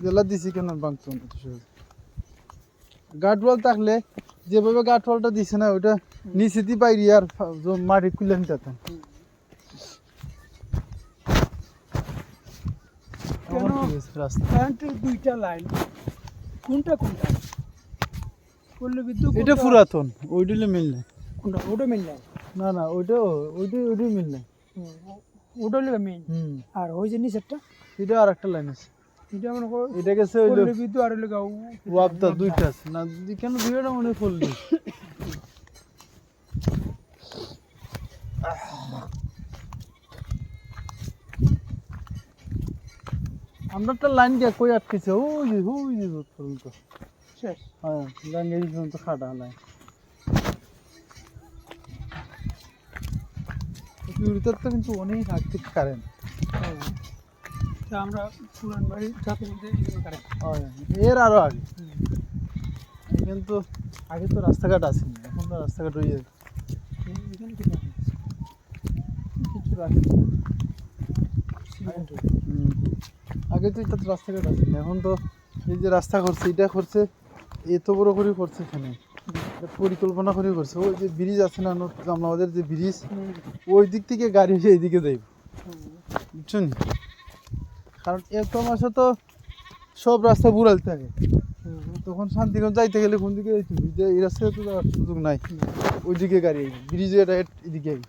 জেলা দিছি কেন ভাঙতো না তো সহজে। গার্ডওয়াল থাকলে যেভাবে গার্ডওয়ালটা দিছে না ওইটা নিচে দিয়ে বাইরে আর মাটি খুলে নিতেন। কেন রাস্তা কারেন্টের দুইটা লাইন কোনটা কোনটা পল্লী বিদ্যুৎ এটা পুরাতন, ওইটা মিল নাই। কোনটা ওটা মেন লাইন না ওইটাই মিল নাই। ওটা হলো মেন হুম, আর ওই যে নিচেরটা এটা আর একটা লাইন আছে। এটা মনে করো এটা গেছে হইলো পল্লী বিদ্যুৎ আর হলো ওয়াবদা, দুইটা আছে না কেন দুইটা মনে পড়লি। আমরা একটা লাইন দিয়ে কই আটকেছে ওই যে দূর পর্যন্ত। শেষ হ্যাঁ, গাঙ্গেরি পর্যন্ত খাটা লাইন। পিউরিটার তো কিন্তু অনেক আগ থেকে কারেন্ট। তা আমরা পুরান বাড়ি যাতে মধ্যে কারেন্ট এর আরো আগে কিন্তু আগে তো রাস্তাঘাট আছে না, এখন তো রাস্তাঘাট হয়ে যায় এখানে কি কিছু রাখে। আগে তো এটা তো রাস্তাঘাট আছে না, এখন তো এই যে রাস্তা করছে এটা করছে এত বড় করে করছে এখানে, এটা পরিকল্পনা করে করছে। ওই যে ব্রিজ আছে না আমাদের যে ব্রিজ, ওই দিক থেকে গাড়ি এসে এইদিকে যাইব, বুঝছেন? কারণ এত মাসে তো সব রাস্তা বুড়াল থাকে, তখন শান্তিগঞ্জ যাইতে গেলে কোন দিকে যাইতে হবে? এই রাস্তায় তো যাওয়ার সুযোগ নাই, ওইদিকে গাড়ি আইবে, ব্রিজে এদিকে আইবে।